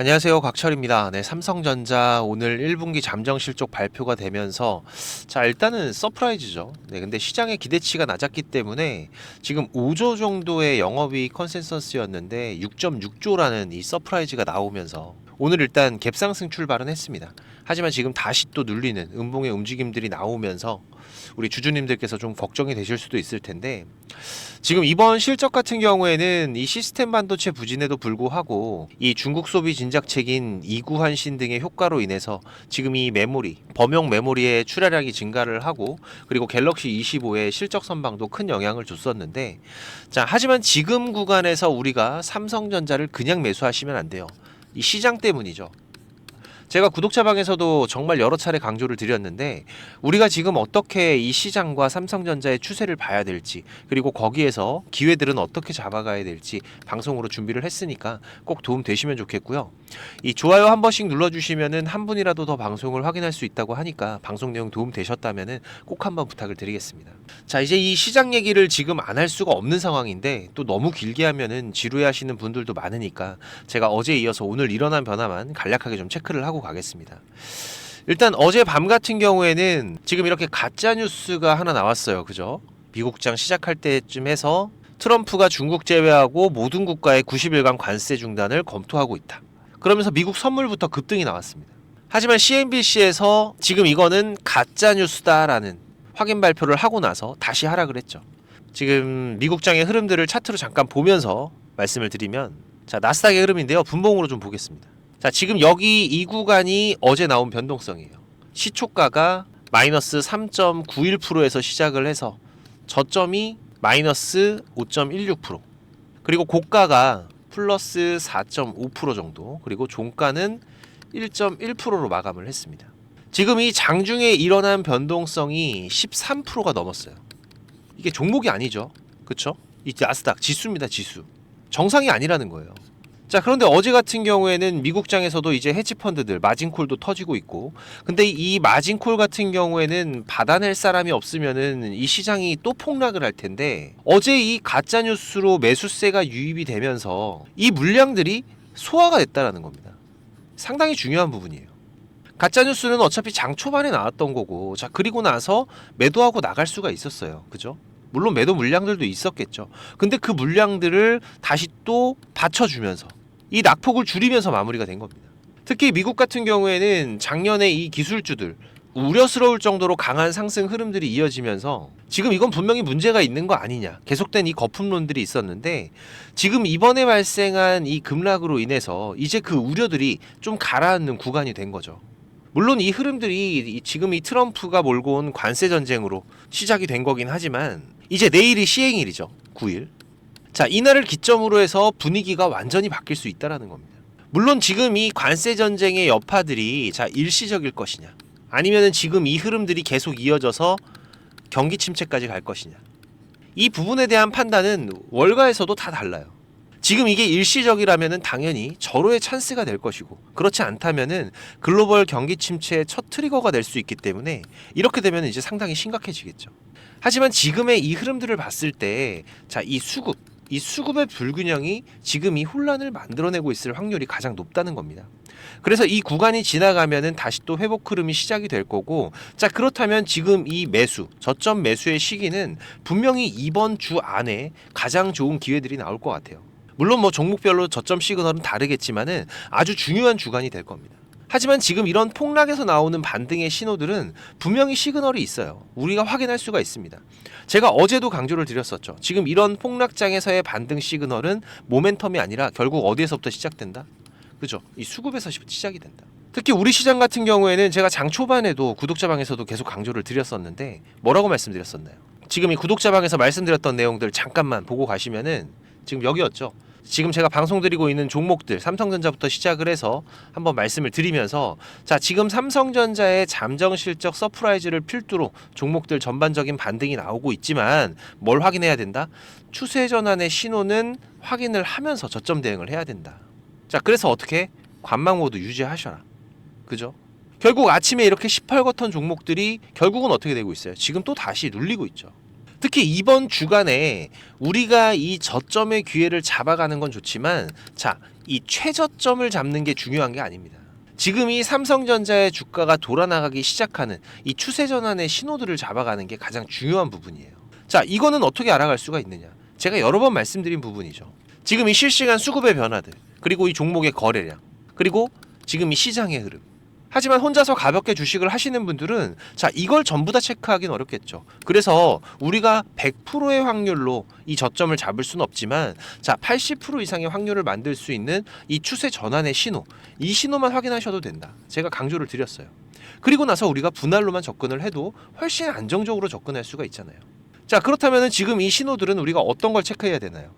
안녕하세요. 곽철입니다. 네, 삼성전자 오늘 1분기 잠정 실적 발표가 되면서 일단은 서프라이즈죠. 네, 근데 시장의 기대치가 낮았기 때문에 지금 5조 정도의 영업이익 컨센서스였는데 6.6조라는 이 서프라이즈가 나오면서 오늘 일단 갭상승 출발은 했습니다. 하지만 지금 다시 또 눌리는 음봉의 움직임들이 나오면서 우리 주주님들께서 좀 걱정이 되실 수도 있을 텐데, 지금 이번 실적 같은 경우에는 이 시스템 반도체 부진에도 불구하고 이 중국 소비 진작책인 이구환신 등의 효과로 인해서 지금 이 메모리, 범용 메모리의 출하량이 증가를 하고, 그리고 갤럭시 25의 실적 선방도 큰 영향을 줬었는데, 하지만 지금 구간에서 우리가 삼성전자를 그냥 매수하시면 안 돼요. 이 시장 때문이죠. 제가 구독자방에서도 정말 여러 차례 강조를 드렸는데, 우리가 지금 어떻게 이 시장과 삼성전자의 추세를 봐야 될지, 그리고 거기에서 기회들은 어떻게 잡아가야 될지 방송으로 준비를 했으니까 꼭 도움 되시면 좋겠고요. 이 좋아요 한 번씩 눌러주시면은 한 분이라도 더 방송을 확인할 수 있다고 하니까, 방송 내용 도움 되셨다면은 꼭 한번 부탁을 드리겠습니다. 자, 이제 이 시장 얘기를 지금 안 할 수가 없는 상황인데, 또 너무 길게 하면은 지루해하시는 분들도 많으니까 제가 어제 이어서 오늘 일어난 변화만 간략하게 좀 체크를 하고 가겠습니다. 일단 어제 밤 같은 경우에는 지금 이렇게 가짜 뉴스가 하나 나왔어요. 그죠? 미국장 시작할 때쯤 해서 트럼프가 중국 제외하고 모든 국가의 90일간 관세 중단을 검토하고 있다. 그러면서 미국 선물부터 급등이 나왔습니다. 하지만 CNBC에서 지금 이거는 가짜 뉴스다라는 확인 발표를 하고 나서 다시 하락을 했죠. 지금 미국장의 흐름들을 차트로 잠깐 보면서 말씀을 드리면, 나스닥의 흐름인데요. 분봉으로 좀 보겠습니다. 지금 여기 이 구간이 어제 나온 변동성이에요. 시초가가 마이너스 3.91%에서 시작을 해서 저점이 마이너스 5.16%, 그리고 고가가 플러스 4.5% 정도, 그리고 종가는 1.1%로 마감을 했습니다. 지금 이 장중에 일어난 변동성이 13%가 넘었어요. 이게 종목이 아니죠. 그쵸? 이 나스닥 지수입니다. 지수. 정상이 아니라는 거예요. 그런데 어제 같은 경우에는 미국장에서도 이제 헤지펀드들 마진콜도 터지고 있고, 근데 이 마진콜 같은 경우에는 받아낼 사람이 없으면은 이 시장이 또 폭락을 할 텐데, 어제 이 가짜뉴스로 매수세가 유입이 되면서 이 물량들이 소화가 됐다라는 겁니다. 상당히 중요한 부분이에요. 가짜뉴스는 어차피 장 초반에 나왔던 거고, 그리고 나서 매도하고 나갈 수가 있었어요. 그죠? 물론 매도 물량들도 있었겠죠. 근데 그 물량들을 다시 또 받쳐주면서 이 낙폭을 줄이면서 마무리가 된 겁니다. 특히 미국 같은 경우에는 작년에 이 기술주들 우려스러울 정도로 강한 상승 흐름들이 이어지면서 지금 이건 분명히 문제가 있는 거 아니냐, 계속된 이 거품론들이 있었는데, 지금 이번에 발생한 이 급락으로 인해서 이제 그 우려들이 좀 가라앉는 구간이 된 거죠. 물론 이 흐름들이 지금 이 트럼프가 몰고 온 관세 전쟁으로 시작이 된 거긴 하지만, 이제 내일이 시행일이죠. 9일. 이날을 기점으로 해서 분위기가 완전히 바뀔 수 있다라는 겁니다. 물론 지금 이 관세 전쟁의 여파들이 일시적일 것이냐, 아니면은 지금 이 흐름들이 계속 이어져서 경기 침체까지 갈 것이냐, 이 부분에 대한 판단은 월가에서도 다 달라요. 지금 이게 일시적이라면은 당연히 절호의 찬스가 될 것이고, 그렇지 않다면은 글로벌 경기 침체의 첫 트리거가 될 수 있기 때문에 이렇게 되면 이제 상당히 심각해지겠죠. 하지만 지금의 이 흐름들을 봤을 때, 이 수급의 불균형이 지금 이 혼란을 만들어내고 있을 확률이 가장 높다는 겁니다. 그래서 이 구간이 지나가면은 다시 또 회복 흐름이 시작이 될 거고, 그렇다면 지금 이 저점 매수의 시기는 분명히 이번 주 안에 가장 좋은 기회들이 나올 것 같아요. 물론 종목별로 저점 시그널은 다르겠지만은 아주 중요한 주간이 될 겁니다. 하지만 지금 이런 폭락에서 나오는 반등의 신호들은 분명히 시그널이 있어요. 우리가 확인할 수가 있습니다. 제가 어제도 강조를 드렸었죠. 지금 이런 폭락장에서의 반등 시그널은 모멘텀이 아니라 결국 어디에서부터 시작된다? 그죠? 이 수급에서 시작이 된다. 특히 우리 시장 같은 경우에는 제가 장 초반에도 구독자방에서도 계속 강조를 드렸었는데, 뭐라고 말씀드렸었나요? 지금 이 구독자방에서 말씀드렸던 내용들 잠깐만 보고 가시면은 지금 여기였죠. 지금 제가 방송드리고 있는 종목들, 삼성전자부터 시작을 해서 한번 말씀을 드리면서, 지금 삼성전자의 잠정 실적 서프라이즈를 필두로 종목들 전반적인 반등이 나오고 있지만 뭘 확인해야 된다? 추세 전환의 신호는 확인을 하면서 저점 대응을 해야 된다. 그래서 어떻게? 관망 모드 유지하셔라. 그죠? 결국 아침에 이렇게 시펄겋던 종목들이 결국은 어떻게 되고 있어요? 지금 또 다시 눌리고 있죠. 특히 이번 주간에 우리가 이 저점의 기회를 잡아가는 건 좋지만 자, 이 최저점을 잡는 게 중요한 게 아닙니다. 지금 이 삼성전자의 주가가 돌아나가기 시작하는 이 추세 전환의 신호들을 잡아가는 게 가장 중요한 부분이에요. 자, 이거는 어떻게 알아갈 수가 있느냐? 제가 여러 번 말씀드린 부분이죠. 지금 이 실시간 수급의 변화들, 그리고 이 종목의 거래량, 그리고 지금 이 시장의 흐름. 하지만 혼자서 가볍게 주식을 하시는 분들은 자, 이걸 전부 다 체크하기는 어렵겠죠. 그래서 우리가 100%의 확률로 이 저점을 잡을 수는 없지만 자, 80% 이상의 확률을 만들 수 있는 이 추세 전환의 신호, 이 신호만 확인하셔도 된다. 제가 강조를 드렸어요. 그리고 나서 우리가 분할로만 접근을 해도 훨씬 안정적으로 접근할 수가 있잖아요. 자, 그렇다면 지금 이 신호들은 우리가 어떤 걸 체크해야 되나요?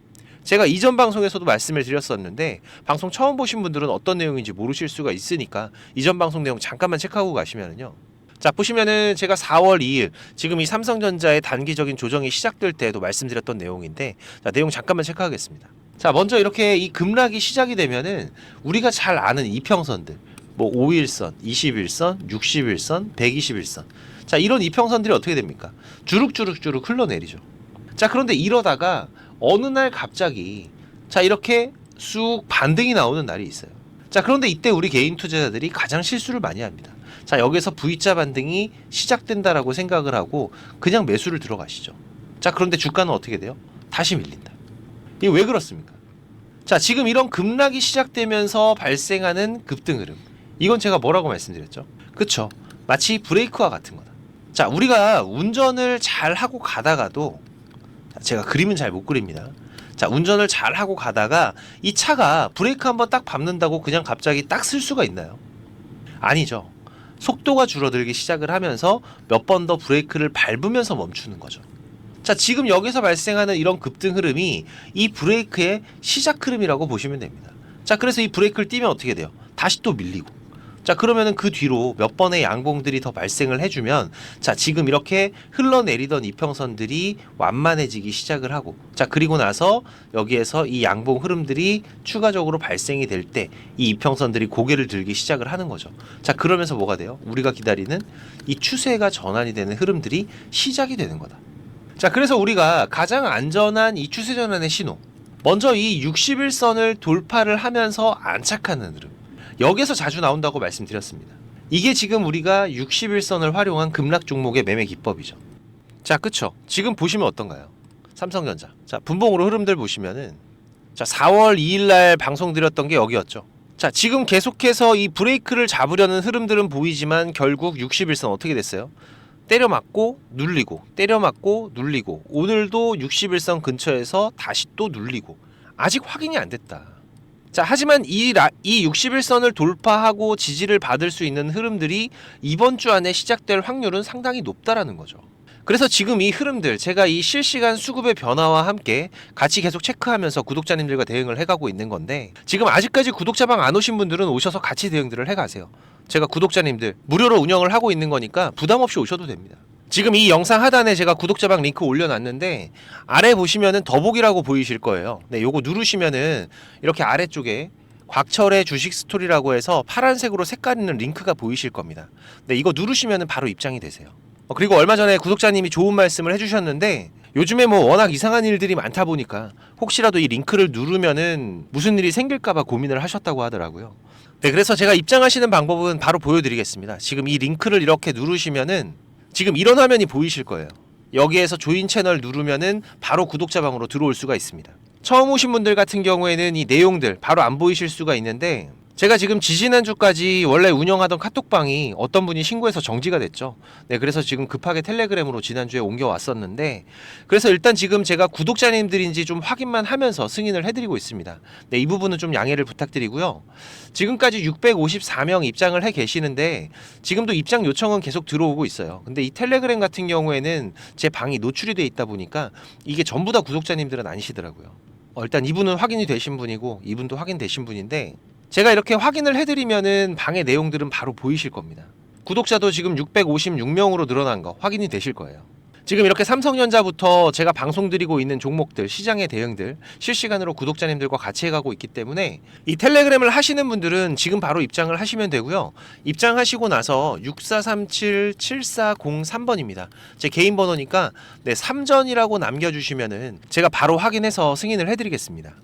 제가 이전 방송에서도 말씀을 드렸었는데 방송 처음 보신 분들은 어떤 내용인지 모르실 수가 있으니까 이전 방송 내용 잠깐만 체크하고 가시면은요. 자, 보시면은 제가 4월 2일 지금 이 삼성전자의 단기적인 조정이 시작될 때에도 말씀드렸던 내용인데 자, 내용 잠깐만 체크하겠습니다. 자, 먼저 이렇게 이 급락이 시작이 되면은 우리가 잘 아는 이평선들 뭐 5일선, 21선, 61선, 121선 자, 이런 이평선들이 어떻게 됩니까? 주룩주룩 흘러내리죠. 자, 그런데 이러다가 어느 날 갑자기 자, 이렇게 쑥 반등이 나오는 날이 있어요. 자, 그런데 이때 우리 개인 투자자들이 가장 실수를 많이 합니다. 자, 여기서 V자 반등이 시작된다라고 생각을 하고 그냥 매수를 들어가시죠. 자, 그런데 주가는 어떻게 돼요? 다시 밀린다. 이게 왜 그렇습니까? 자, 지금 이런 급락이 시작되면서 발생하는 급등 흐름, 이건 제가 뭐라고 말씀드렸죠? 그쵸? 마치 브레이크와 같은 거다. 자, 우리가 운전을 잘 하고 가다가도 제가 그림은 잘 못 그립니다. 자, 운전을 잘 하고 가다가 이 차가 브레이크 한번 딱 밟는다고 그냥 갑자기 딱 쓸 수가 있나요? 아니죠. 속도가 줄어들기 시작을 하면서 몇 번 더 브레이크를 밟으면서 멈추는 거죠. 자, 지금 여기서 발생하는 이런 급등 흐름이 이 브레이크의 시작 흐름이라고 보시면 됩니다. 자, 그래서 이 브레이크를 띄면 어떻게 돼요? 다시 또 밀리고. 자, 그러면은 그 뒤로 몇 번의 양봉들이 더 발생을 해주면 자, 지금 이렇게 흘러내리던 이평선들이 완만해지기 시작을 하고 자, 그리고 나서 여기에서 이 양봉 흐름들이 추가적으로 발생이 될 때 이 이평선들이 고개를 들기 시작을 하는 거죠. 자, 그러면서 뭐가 돼요? 우리가 기다리는 이 추세가 전환이 되는 흐름들이 시작이 되는 거다. 자, 그래서 우리가 가장 안전한 이 추세 전환의 신호, 먼저 이 60일선을 돌파를 하면서 안착하는 흐름, 여기에서 자주 나온다고 말씀드렸습니다. 이게 지금 우리가 60일선을 활용한 급락 종목의 매매 기법이죠. 자, 그쵸? 지금 보시면 어떤가요? 삼성전자. 자, 분봉으로 흐름들 보시면은 자, 4월 2일날 방송드렸던 게 여기였죠. 자, 지금 계속해서 이 브레이크를 잡으려는 흐름들은 보이지만 결국 60일선 어떻게 됐어요? 때려 맞고 눌리고 때려 맞고 눌리고 오늘도 60일선 근처에서 다시 또 눌리고 아직 확인이 안 됐다. 자, 하지만 이 60일선을 돌파하고 지지를 받을 수 있는 흐름들이 이번 주 안에 시작될 확률은 상당히 높다라는 거죠. 그래서 지금 이 흐름들 제가 이 실시간 수급의 변화와 함께 같이 계속 체크하면서 구독자님들과 대응을 해가고 있는 건데 지금 아직까지 구독자방 안 오신 분들은 오셔서 같이 대응들을 해가세요. 제가 구독자님들 무료로 운영을 하고 있는 거니까 부담 없이 오셔도 됩니다. 지금 이 영상 하단에 제가 구독자방 링크 올려놨는데 아래 보시면은 더보기라고 보이실 거예요. 네, 요거 누르시면은 이렇게 아래쪽에 곽철의 주식 스토리라고 해서 파란색으로 색깔 있는 링크가 보이실 겁니다. 네, 이거 누르시면은 바로 입장이 되세요. 그리고 얼마 전에 구독자님이 좋은 말씀을 해주셨는데 요즘에 뭐 워낙 이상한 일들이 많다 보니까 혹시라도 이 링크를 누르면은 무슨 일이 생길까봐 고민을 하셨다고 하더라고요. 네, 그래서 제가 입장하시는 방법은 바로 보여드리겠습니다. 지금 이 링크를 이렇게 누르시면은 지금 이런 화면이 보이실 거예요. 여기에서 조인 채널 누르면은 바로 구독자방으로 들어올 수가 있습니다. 처음 오신 분들 같은 경우에는 이 내용들 바로 안 보이실 수가 있는데 제가 지금 지지난주까지 원래 운영하던 카톡방이 어떤 분이 신고해서 정지가 됐죠. 네, 그래서 지금 급하게 텔레그램으로 지난주에 옮겨왔었는데 그래서 일단 지금 제가 구독자님들인지 좀 확인만 하면서 승인을 해드리고 있습니다. 네, 이 부분은 좀 양해를 부탁드리고요. 지금까지 654명 입장을 해 계시는데 지금도 입장 요청은 계속 들어오고 있어요. 근데 이 텔레그램 같은 경우에는 제 방이 노출이 돼 있다 보니까 이게 전부 다 구독자님들은 아니시더라고요. 일단 이분은 확인이 되신 분이고 이분도 확인되신 분인데 제가 이렇게 확인을 해드리면은 방의 내용들은 바로 보이실 겁니다. 구독자도 지금 656명으로 늘어난 거 확인이 되실 거예요. 지금 이렇게 삼성전자부터 제가 방송 드리고 있는 종목들, 시장의 대응들 실시간으로 구독자님들과 같이 해가고 있기 때문에 이 텔레그램을 하시는 분들은 지금 바로 입장을 하시면 되고요. 입장하시고 나서 6437-7403번입니다. 제 개인 번호니까 3전이라고 남겨주시면은 제가 바로 확인해서 승인을 해드리겠습니다.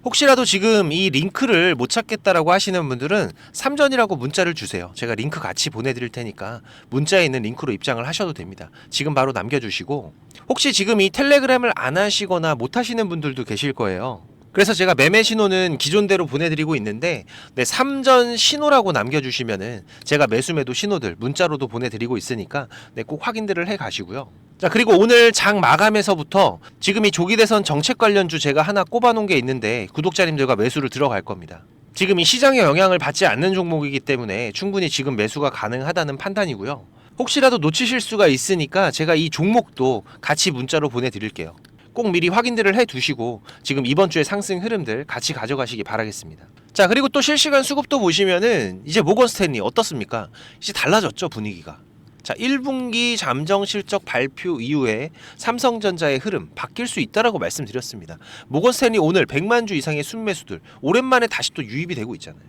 혹시라도 지금 이 링크를 못 찾겠다라고 하시는 분들은 3전이라고 문자를 주세요. 제가 링크 같이 보내드릴 테니까 문자에 있는 링크로 입장을 하셔도 됩니다. 지금 바로 남겨주시고, 혹시 지금 이 텔레그램을 안 하시거나 못 하시는 분들도 계실 거예요. 그래서 제가 매매 신호는 기존대로 보내드리고 있는데 3전 신호라고 남겨주시면은 제가 매수매도 신호들 문자로도 보내드리고 있으니까 꼭 확인들을 해 가시고요. 자, 그리고 오늘 장 마감에서부터 지금 이 조기대선 정책 관련주 제가 하나 꼽아놓은 게 있는데 구독자님들과 매수를 들어갈 겁니다. 지금 이 시장의 영향을 받지 않는 종목이기 때문에 충분히 지금 매수가 가능하다는 판단이고요. 혹시라도 놓치실 수가 있으니까 제가 이 종목도 같이 문자로 보내드릴게요. 꼭 미리 확인들을 해 두시고 지금 이번 주의 상승 흐름들 같이 가져가시기 바라겠습니다. 자, 그리고 또 실시간 수급도 보시면은 이제 모건 스탠리 어떻습니까? 이제 달라졌죠, 분위기가. 자, 1분기 잠정 실적 발표 이후에 삼성전자의 흐름 바뀔 수 있다라고 말씀드렸습니다. 모건 스탠리 오늘 100만 주 이상의 순매수들 오랜만에 다시 또 유입이 되고 있잖아요.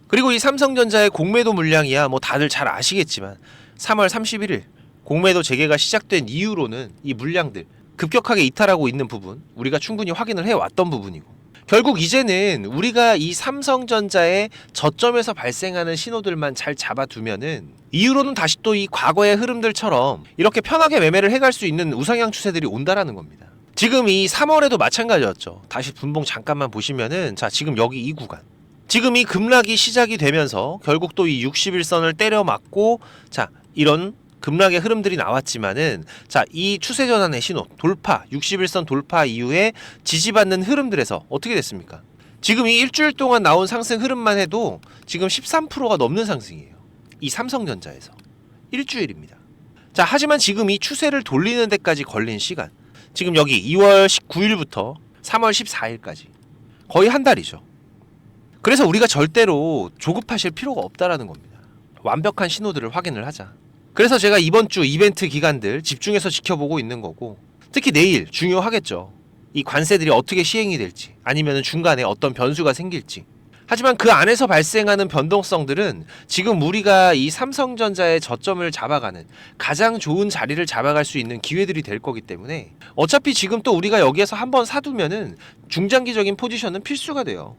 그리고 이 삼성전자의 공매도 물량이야 뭐 다들 잘 아시겠지만 3월 31일 공매도 재개가 시작된 이후로는 이 물량들 급격하게 이탈하고 있는 부분 우리가 충분히 확인을 해왔던 부분이고, 결국 이제는 우리가 이 삼성전자의 저점에서 발생하는 신호들만 잘 잡아두면은 이후로는 다시 또 이 과거의 흐름들처럼 이렇게 편하게 매매를 해갈 수 있는 우상향 추세들이 온다라는 겁니다. 지금 이 3월에도 마찬가지였죠. 다시 분봉 잠깐만 보시면은 자, 지금 여기 이 구간, 지금 이 급락이 시작이 되면서 결국 또 이 60일선을 때려 맞고 자, 이런 급락의 흐름들이 나왔지만은 자, 이 추세 전환의 신호 돌파, 60일선 돌파 이후에 지지받는 흐름들에서 어떻게 됐습니까? 지금 이 일주일 동안 나온 상승 흐름만 해도 지금 13%가 넘는 상승이에요. 이 삼성전자에서 일주일입니다. 자, 하지만 지금 이 추세를 돌리는 데까지 걸린 시간, 지금 여기 2월 19일부터 3월 14일까지 거의 한 달이죠. 그래서 우리가 절대로 조급하실 필요가 없다라는 겁니다. 완벽한 신호들을 확인을 하자. 그래서 제가 이번 주 이벤트 기간들 집중해서 지켜보고 있는 거고, 특히 내일 중요하겠죠. 이 관세들이 어떻게 시행이 될지, 아니면 중간에 어떤 변수가 생길지. 하지만 그 안에서 발생하는 변동성들은 지금 우리가 이 삼성전자의 저점을 잡아가는 가장 좋은 자리를 잡아갈 수 있는 기회들이 될 거기 때문에 어차피 지금 또 우리가 여기에서 한번 사두면은 중장기적인 포지션은 필수가 돼요.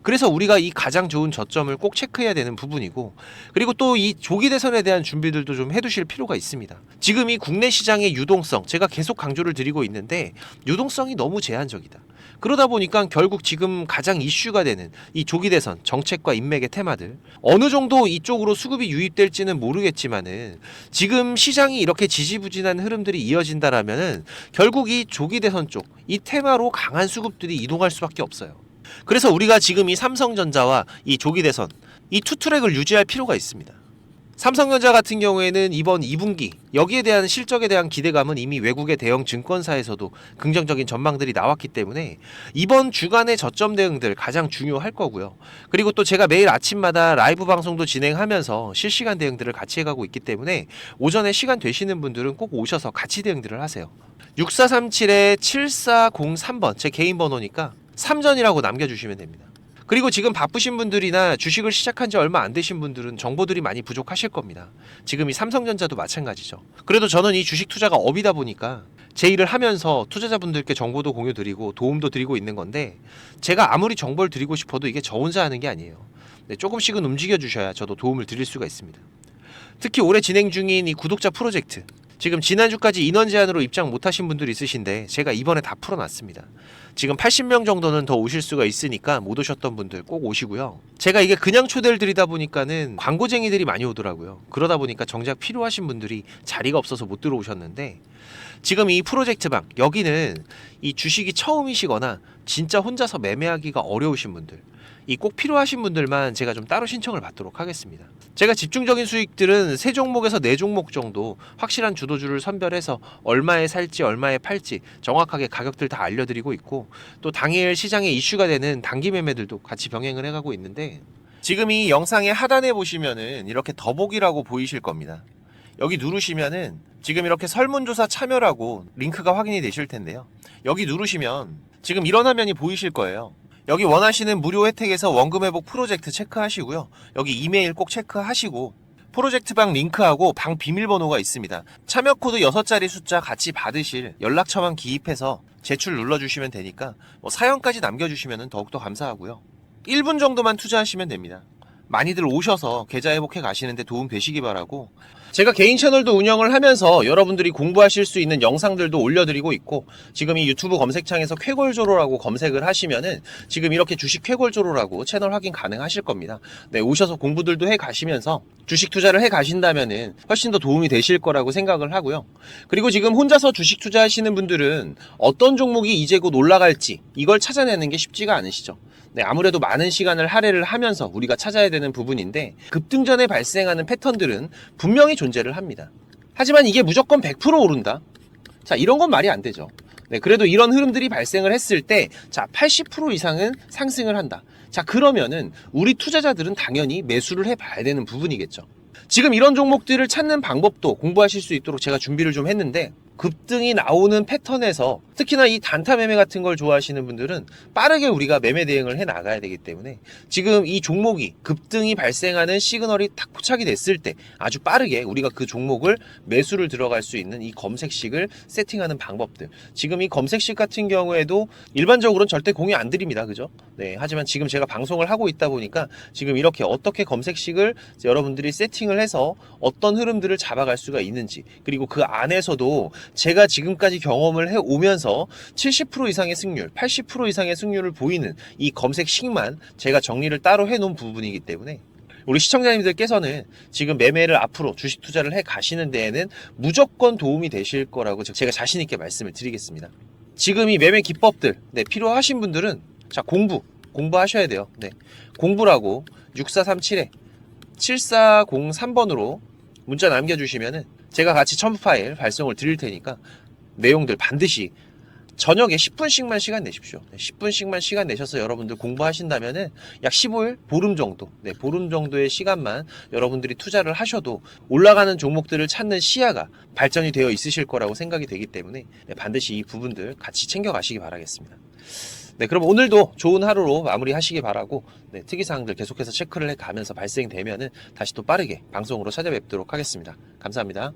그래서 우리가 이 가장 좋은 저점을 꼭 체크해야 되는 부분이고, 그리고 또 이 조기 대선에 대한 준비들도 좀 해두실 필요가 있습니다. 지금 이 국내 시장의 유동성, 제가 계속 강조를 드리고 있는데 유동성이 너무 제한적이다. 그러다 보니까 결국 지금 가장 이슈가 되는 이 조기 대선 정책과 인맥의 테마들 어느 정도 이쪽으로 수급이 유입될지는 모르겠지만은 지금 시장이 이렇게 지지부진한 흐름들이 이어진다라면은 결국 이 조기 대선 쪽 이 테마로 강한 수급들이 이동할 수밖에 없어요. 그래서 우리가 지금 이 삼성전자와 이 조기 대선 이 투트랙을 유지할 필요가 있습니다. 삼성전자 같은 경우에는 이번 2분기 여기에 대한 실적에 대한 기대감은 이미 외국의 대형 증권사에서도 긍정적인 전망들이 나왔기 때문에 이번 주간의 저점 대응들 가장 중요할 거고요. 그리고 또 제가 매일 아침마다 라이브 방송도 진행하면서 실시간 대응들을 같이 해가고 있기 때문에 오전에 시간 되시는 분들은 꼭 오셔서 같이 대응들을 하세요. 6437-7403번 제 개인 번호니까 3전이라고 남겨주시면 됩니다. 그리고 지금 바쁘신 분들이나 주식을 시작한 지 얼마 안 되신 분들은 정보들이 많이 부족하실 겁니다. 지금 이 삼성전자도 마찬가지죠. 그래도 저는 이 주식 투자가 업이다 보니까 제 일을 하면서 투자자분들께 정보도 공유드리고 도움도 드리고 있는 건데, 제가 아무리 정보를 드리고 싶어도 이게 저 혼자 하는 게 아니에요. 조금씩은 움직여 주셔야 저도 도움을 드릴 수가 있습니다. 특히 올해 진행 중인 이 구독자 프로젝트, 지금 지난주까지 인원 제한으로 입장 못하신 분들이 있으신데 제가 이번에 다 풀어놨습니다. 지금 80명 정도는 더 오실 수가 있으니까 못 오셨던 분들 꼭 오시고요. 제가 이게 그냥 초대를 드리다 보니까는 광고쟁이들이 많이 오더라고요. 그러다 보니까 정작 필요하신 분들이 자리가 없어서 못 들어오셨는데, 지금 이 프로젝트방 여기는 이 주식이 처음이시거나 진짜 혼자서 매매하기가 어려우신 분들, 이 꼭 필요하신 분들만 제가 좀 따로 신청을 받도록 하겠습니다. 제가 집중적인 수익들은 3종목에서 4종목 정도 확실한 주도주를 선별해서 얼마에 살지 얼마에 팔지 정확하게 가격들 다 알려드리고 있고, 또 당일 시장에 이슈가 되는 단기 매매들도 같이 병행을 해가고 있는데, 지금 이 영상의 하단에 보시면은 이렇게 더보기라고 보이실 겁니다. 여기 누르시면은 지금 이렇게 설문조사 참여라고 링크가 확인이 되실 텐데요. 여기 누르시면 지금 이런 화면이 보이실 거예요. 여기 원하시는 무료 혜택에서 원금 회복 프로젝트 체크하시고요. 여기 이메일 꼭 체크하시고 프로젝트방 링크하고 방 비밀번호가 있습니다. 참여 코드 6자리 숫자 같이 받으실 연락처만 기입해서 제출 눌러주시면 되니까 사연까지 남겨주시면 더욱더 감사하고요. 1분 정도만 투자하시면 됩니다. 많이들 오셔서 계좌 회복해 가시는데 도움 되시기 바라고, 제가 개인 채널도 운영을 하면서 여러분들이 공부하실 수 있는 영상들도 올려드리고 있고, 지금 이 유튜브 검색창에서 쾌골조로라고 검색을 하시면은 지금 이렇게 주식 쾌골조로라고 채널 확인 가능하실 겁니다. 네, 오셔서 공부들도 해 가시면서 주식 투자를 해 가신다면은 훨씬 더 도움이 되실 거라고 생각을 하고요. 그리고 지금 혼자서 주식 투자하시는 분들은 어떤 종목이 이제 곧 올라갈지 이걸 찾아내는 게 쉽지가 않으시죠. 네, 아무래도 많은 시간을 할애를 하면서 우리가 찾아야 되는 부분인데, 급등전에 발생하는 패턴들은 분명히 존재를 합니다. 하지만 이게 무조건 100% 오른다? 자, 이런 건 말이 안 되죠. 네, 그래도 이런 흐름들이 발생을 했을 때, 자, 80% 이상은 상승을 한다. 자, 그러면은 우리 투자자들은 당연히 매수를 해봐야 되는 부분이겠죠. 지금 이런 종목들을 찾는 방법도 공부하실 수 있도록 제가 준비를 좀 했는데, 급등이 나오는 패턴에서 특히나 이 단타 매매 같은 걸 좋아하시는 분들은 빠르게 우리가 매매 대응을 해 나가야 되기 때문에, 지금 이 종목이 급등이 발생하는 시그널이 딱 포착이 됐을 때 아주 빠르게 우리가 그 종목을 매수를 들어갈 수 있는 이 검색식을 세팅하는 방법들, 지금 이 검색식 같은 경우에도 일반적으로는 절대 공유 안 드립니다. 그죠? 네, 하지만 지금 제가 방송을 하고 있다 보니까 지금 이렇게 어떻게 검색식을 여러분들이 세팅을 해서 어떤 흐름들을 잡아갈 수가 있는지, 그리고 그 안에서도 제가 지금까지 경험을 해오면서 70% 이상의 승률, 80% 이상의 승률을 보이는 이 검색식만 제가 정리를 따로 해놓은 부분이기 때문에, 우리 시청자님들께서는 지금 매매를 앞으로 주식 투자를 해 가시는 데에는 무조건 도움이 되실 거라고 제가 자신 있게 말씀을 드리겠습니다. 지금 이 매매 기법들, 네, 필요하신 분들은 자, 공부하셔야 돼요. 네, 공부라고 6437에 7403번으로 문자 남겨주시면은 제가 같이 첨부 파일 발송을 드릴 테니까 내용들 반드시 저녁에 10분씩만 시간 내십시오. 10분씩만 시간 내셔서 여러분들 공부하신다면은 약 15일, 보름 정도, 네, 보름 정도의 시간만 여러분들이 투자를 하셔도 올라가는 종목들을 찾는 시야가 발전이 되어 있으실 거라고 생각이 되기 때문에, 네, 반드시 이 부분들 같이 챙겨가시기 바라겠습니다. 네, 그럼 오늘도 좋은 하루로 마무리하시기 바라고, 네, 특이사항들 계속해서 체크를 해가면서 발생되면은 다시 또 빠르게 방송으로 찾아뵙도록 하겠습니다. 감사합니다.